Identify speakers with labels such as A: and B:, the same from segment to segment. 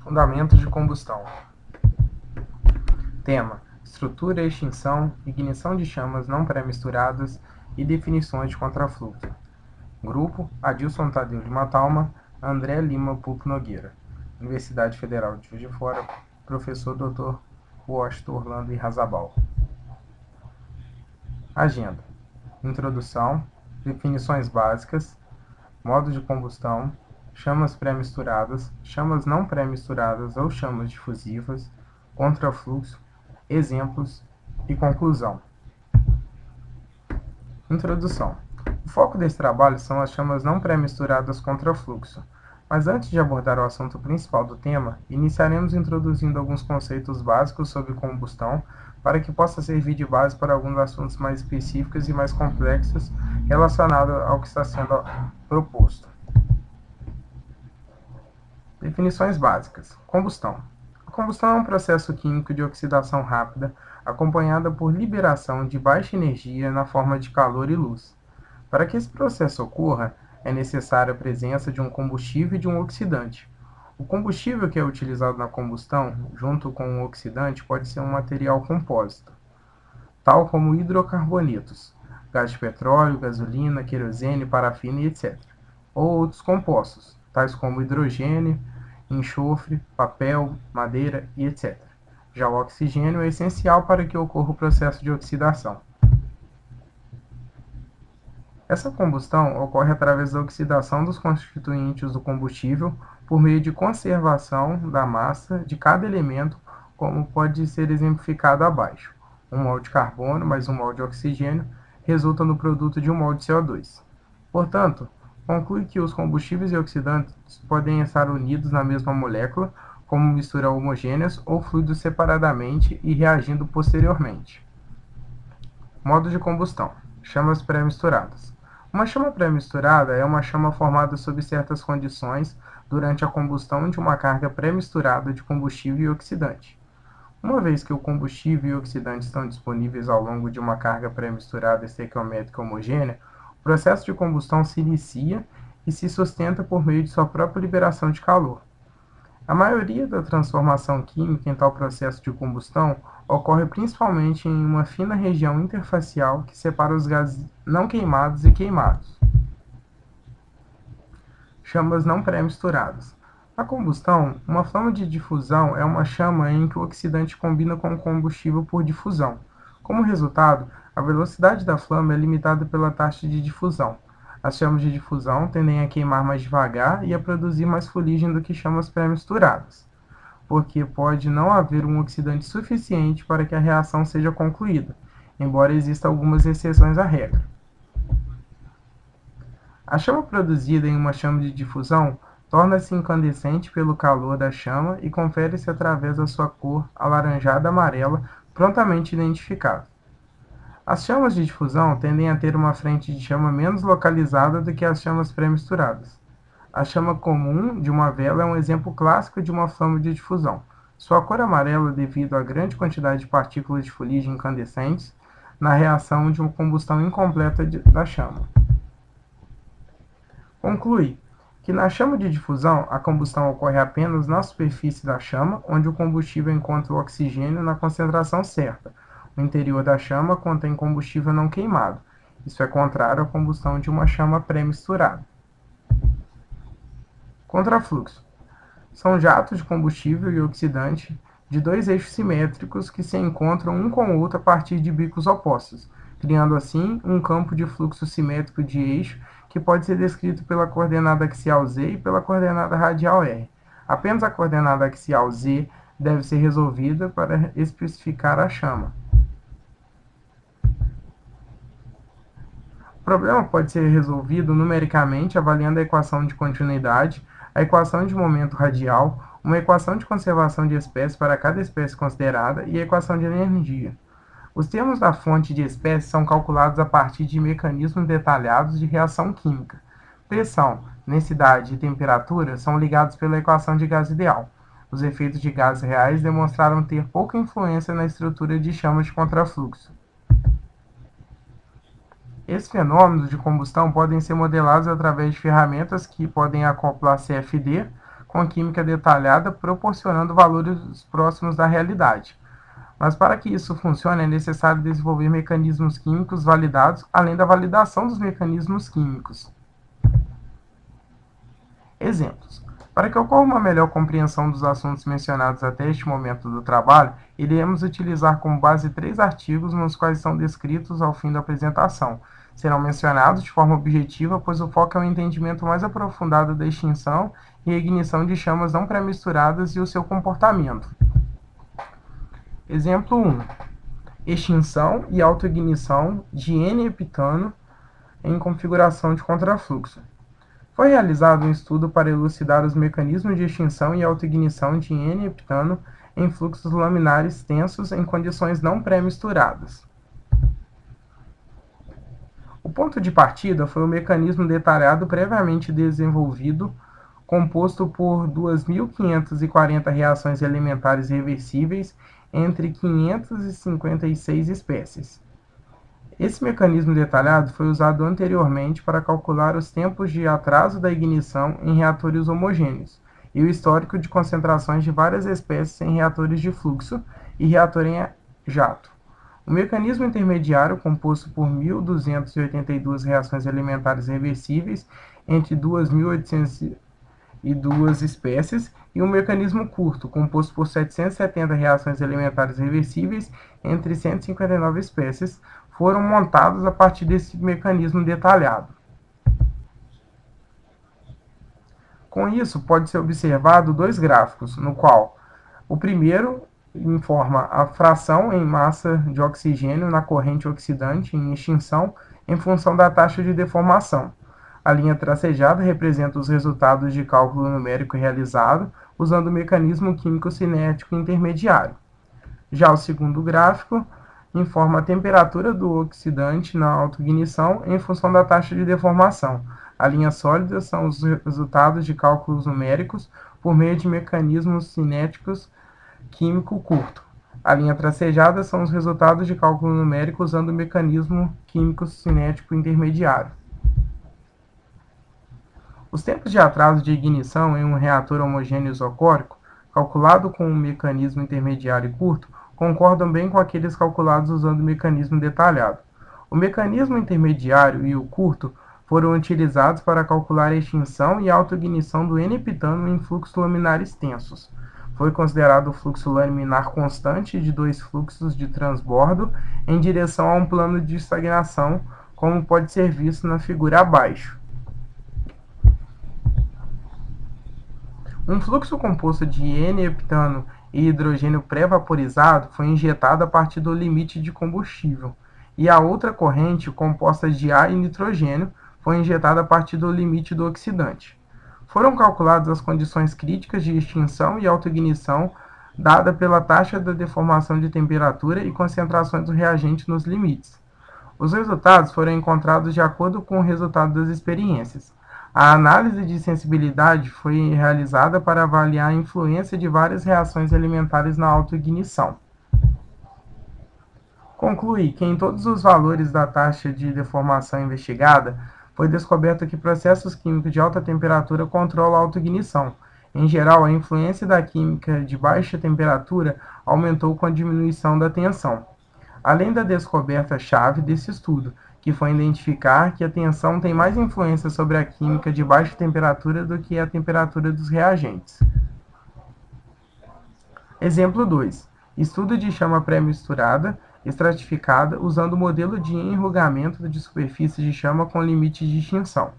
A: Fundamentos de combustão. Tema: estrutura, extinção, ignição de chamas não pré-misturadas e definições de contrafluxo. Grupo: Adilson Tadeu de Matalma, André Lima Pupo Nogueira. Universidade Federal de Juiz de Fora, professor Dr. Washington Orlando Irrazabal. Agenda: introdução, definições básicas, modo de combustão, chamas pré-misturadas, chamas não pré-misturadas ou chamas difusivas, contrafluxo, exemplos e conclusão. Introdução. O foco desse trabalho são as chamas não pré-misturadas contrafluxo, mas antes de abordar o assunto principal do tema, iniciaremos introduzindo alguns conceitos básicos sobre combustão para que possa servir de base para alguns assuntos mais específicos e mais complexos relacionados ao que está sendo proposto. Definições básicas. Combustão. A combustão é um processo químico de oxidação rápida, acompanhada por liberação de baixa energia na forma de calor e luz. Para que esse processo ocorra, é necessária a presença de um combustível e de um oxidante. O combustível que é utilizado na combustão, junto com o oxidante, pode ser um material compósito, tal como hidrocarbonetos, gás de petróleo, gasolina, querosene, parafina e etc., ou outros compostos, tais como hidrogênio, enxofre, papel, madeira e etc. Já o oxigênio é essencial para que ocorra o processo de oxidação. Essa combustão ocorre através da oxidação dos constituintes do combustível por meio de conservação da massa de cada elemento, como pode ser exemplificado abaixo. 1 mol de carbono mais 1 mol de oxigênio resulta no produto de 1 mol de CO2. Portanto, conclui que os combustíveis e oxidantes podem estar unidos na mesma molécula, como misturas homogêneas ou fluidos separadamente e reagindo posteriormente. Modo de combustão. Chamas pré-misturadas. Uma chama pré-misturada é uma chama formada sob certas condições durante a combustão de uma carga pré-misturada de combustível e oxidante. Uma vez que o combustível e o oxidante estão disponíveis ao longo de uma carga pré-misturada estequiométrica homogênea, o processo de combustão se inicia e se sustenta por meio de sua própria liberação de calor. A maioria da transformação química em tal processo de combustão ocorre principalmente em uma fina região interfacial que separa os gases não queimados e queimados. Chamas não pré-misturadas. Na combustão, uma flama de difusão é uma chama em que o oxidante combina com o combustível por difusão. Como resultado, a velocidade da flama é limitada pela taxa de difusão. As chamas de difusão tendem a queimar mais devagar e a produzir mais fuligem do que chamas pré-misturadas, porque pode não haver um oxidante suficiente para que a reação seja concluída, embora existam algumas exceções à regra. A chama produzida em uma chama de difusão torna-se incandescente pelo calor da chama e confere-se através da sua cor alaranjada-amarela prontamente identificada. As chamas de difusão tendem a ter uma frente de chama menos localizada do que as chamas pré-misturadas. A chama comum de uma vela é um exemplo clássico de uma flama de difusão. Sua cor amarela devido à grande quantidade de partículas de fuligem incandescentes na reação de uma combustão incompleta da chama. Conclui que na chama de difusão a combustão ocorre apenas na superfície da chama, onde o combustível encontra o oxigênio na concentração certa. O interior da chama contém combustível não queimado. Isso é contrário à combustão de uma chama pré-misturada. Contrafluxo. São jatos de combustível e oxidante de dois eixos simétricos que se encontram um com o outro a partir de bicos opostos, criando assim um campo de fluxo simétrico de eixo que pode ser descrito pela coordenada axial z e pela coordenada radial r. Apenas a coordenada axial z deve ser resolvida para especificar a chama. O problema pode ser resolvido numericamente avaliando a equação de continuidade, a equação de momento radial, uma equação de conservação de espécie para cada espécie considerada e a equação de energia. Os termos da fonte de espécie são calculados a partir de mecanismos detalhados de reação química. Pressão, densidade e temperatura são ligados pela equação de gás ideal. Os efeitos de gases reais demonstraram ter pouca influência na estrutura de chamas de contrafluxo. Esses fenômenos de combustão podem ser modelados através de ferramentas que podem acoplar CFD, com química detalhada, proporcionando valores próximos da realidade. Mas para que isso funcione, é necessário desenvolver mecanismos químicos validados, além da validação dos mecanismos químicos. Exemplos. Para que ocorra uma melhor compreensão dos assuntos mencionados até este momento do trabalho, iremos utilizar como base 3 artigos nos quais são descritos ao fim da apresentação. Serão mencionados de forma objetiva, pois o foco é o entendimento mais aprofundado da extinção e ignição de chamas não pré-misturadas e o seu comportamento. Exemplo 1. Extinção e autoignição de N-heptano em configuração de contrafluxo. Foi realizado um estudo para elucidar os mecanismos de extinção e autoignição de N-heptano em fluxos laminares tensos em condições não pré-misturadas. O ponto de partida foi o mecanismo detalhado previamente desenvolvido, composto por 2.540 reações elementares reversíveis entre 556 espécies. Esse mecanismo detalhado foi usado anteriormente para calcular os tempos de atraso da ignição em reatores homogêneos e o histórico de concentrações de várias espécies em reatores de fluxo e reator em jato. O mecanismo intermediário, composto por 1.282 reações elementares reversíveis entre 2.802 espécies, e um mecanismo curto, composto por 770 reações elementares reversíveis entre 159 espécies, foram montados a partir desse mecanismo detalhado. Com isso, pode-se observado dois gráficos, no qual o primeiro informa a fração em massa de oxigênio na corrente oxidante em extinção em função da taxa de deformação. A linha tracejada representa os resultados de cálculo numérico realizado usando o mecanismo químico cinético intermediário. Já o segundo gráfico informa a temperatura do oxidante na autoignição em função da taxa de deformação. A linha sólida são os resultados de cálculos numéricos por meio de mecanismos cinéticos químico curto. A linha tracejada são os resultados de cálculo numérico usando o mecanismo químico cinético intermediário. Os tempos de atraso de ignição em um reator homogêneo isocórico, calculado com um mecanismo intermediário e curto, concordam bem com aqueles calculados usando o mecanismo detalhado. O mecanismo intermediário e o curto foram utilizados para calcular a extinção e autoignição do N-heptano em fluxos laminares tensos. Foi considerado o fluxo laminar constante de dois fluxos de transbordo em direção a um plano de estagnação, como pode ser visto na figura abaixo. Um fluxo composto de N-heptano e hidrogênio pré-vaporizado foi injetado a partir do limite de combustível, e a outra corrente, composta de ar e nitrogênio, foi injetada a partir do limite do oxidante. Foram calculadas as condições críticas de extinção e autoignição dada pela taxa de deformação de temperatura e concentrações do reagente nos limites. Os resultados foram encontrados de acordo com o resultado das experiências. A análise de sensibilidade foi realizada para avaliar a influência de várias reações alimentares na autoignição. Conclui que em todos os valores da taxa de deformação investigada, foi descoberto que processos químicos de alta temperatura controlam a autoignição. Em geral, a influência da química de baixa temperatura aumentou com a diminuição da tensão. Além da descoberta-chave desse estudo, que foi identificar que a tensão tem mais influência sobre a química de baixa temperatura do que a temperatura dos reagentes. Exemplo 2. Estudo de chama pré-misturada estratificada usando o modelo de enrugamento de superfície de chama com limite de extinção.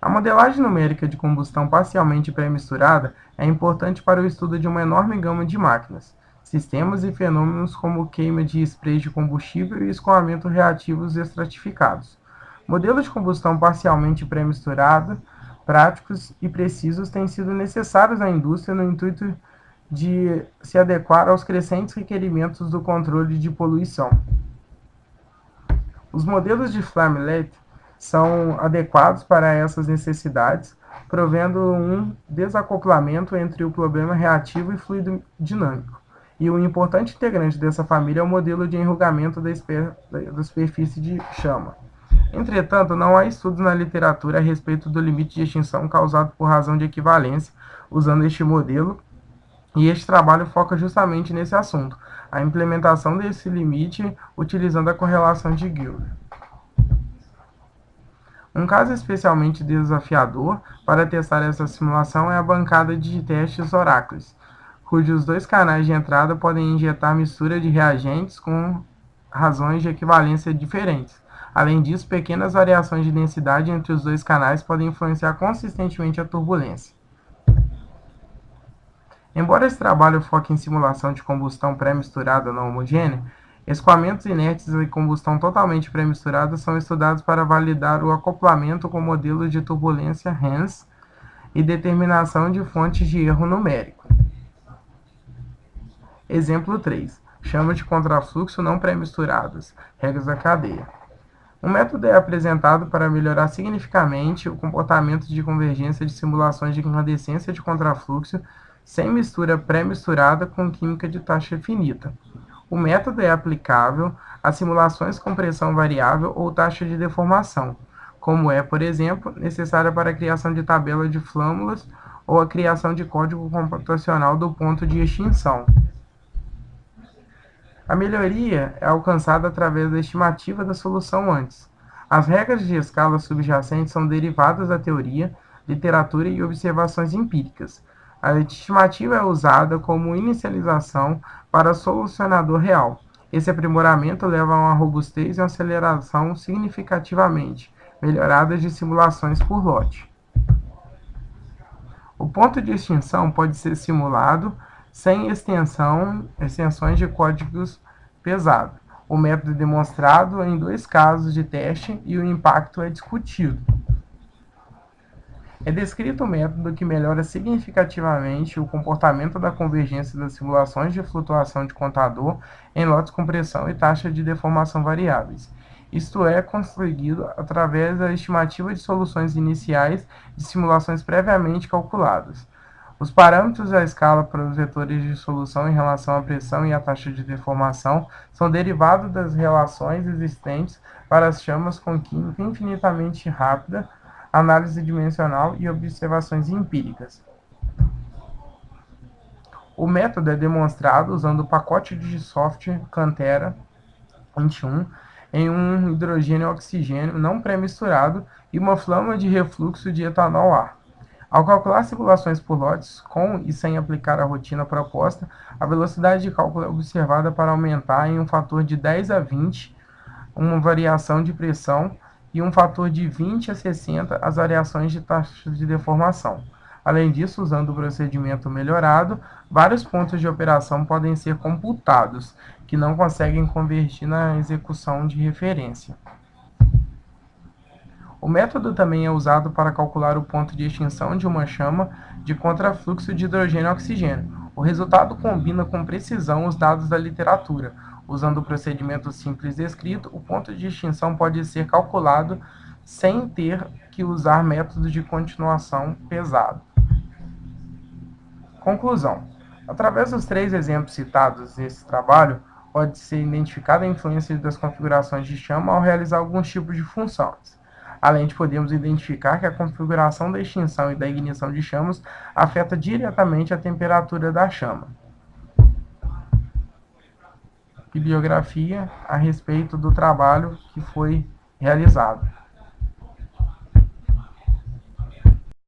A: A modelagem numérica de combustão parcialmente pré-misturada é importante para o estudo de uma enorme gama de máquinas, sistemas e fenômenos como queima de sprays de combustível e escoamento reativos estratificados. Modelos de combustão parcialmente pré-misturada, práticos e precisos têm sido necessários na indústria no intuito de se adequar aos crescentes requerimentos do controle de poluição. Os modelos de Flamelet são adequados para essas necessidades, provendo um desacoplamento entre o problema reativo e fluido dinâmico. E um importante integrante dessa família é o modelo de enrugamento da superfície de chama. Entretanto, não há estudos na literatura a respeito do limite de extinção causado por razão de equivalência, usando este modelo, e este trabalho foca justamente nesse assunto, a implementação desse limite utilizando a correlação de Gilbert. Um caso especialmente desafiador para testar essa simulação é a bancada de testes Oracles, cujos dois canais de entrada podem injetar mistura de reagentes com razões de equivalência diferentes. Além disso, pequenas variações de densidade entre os dois canais podem influenciar consistentemente a turbulência. Embora esse trabalho foque em simulação de combustão pré-misturada não homogênea, escoamentos inertes e combustão totalmente pré-misturada são estudados para validar o acoplamento com modelos de turbulência HANS e determinação de fontes de erro numérico. Exemplo 3. Chamas de contrafluxo não pré-misturadas. Regras da cadeia. Um método é apresentado para melhorar significativamente o comportamento de convergência de simulações de incandescência de contrafluxo sem mistura pré-misturada com química de taxa finita. O método é aplicável a simulações com pressão variável ou taxa de deformação, como é, por exemplo, necessária para a criação de tabela de flâmulas ou a criação de código computacional do ponto de extinção. A melhoria é alcançada através da estimativa da solução antes. As regras de escala subjacentes são derivadas da teoria, literatura e observações empíricas. A estimativa é usada como inicialização para o solucionador real. Esse aprimoramento leva a uma robustez e uma aceleração significativamente melhoradas de simulações por lote. O ponto de extinção pode ser simulado sem extensões de códigos pesados. O método é demonstrado em 2 casos de teste e o impacto é discutido. É descrito o método que melhora significativamente o comportamento da convergência das simulações de flutuação de contador em lotes com pressão e taxa de deformação variáveis. Isto é conseguido através da estimativa de soluções iniciais de simulações previamente calculadas. Os parâmetros da escala para os vetores de solução em relação à pressão e à taxa de deformação são derivados das relações existentes para as chamas com química infinitamente rápida, análise dimensional e observações empíricas. O método é demonstrado usando o pacote de software Cantera 21 em um hidrogênio-oxigênio não pré-misturado e uma flama de refluxo de etanol-ar. Ao calcular simulações por lotes, com e sem aplicar a rotina proposta, a velocidade de cálculo é observada para aumentar em um fator de 10 a 20 uma variação de pressão e um fator de 20 a 60 as variações de taxa de deformação. Além disso, usando o procedimento melhorado, vários pontos de operação podem ser computados, que não conseguem convergir na execução de referência. O método também é usado para calcular o ponto de extinção de uma chama de contrafluxo de hidrogênio e oxigênio. O resultado combina com precisão os dados da literatura. Usando o procedimento simples descrito, o ponto de extinção pode ser calculado sem ter que usar método de continuação pesado. Conclusão. Através dos 3 exemplos citados nesse trabalho, pode ser identificada a influência das configurações de chama ao realizar alguns tipos de funções. Além de podermos identificar que a configuração da extinção e da ignição de chamas afeta diretamente a temperatura da chama. Bibliografia a respeito do trabalho que foi realizado.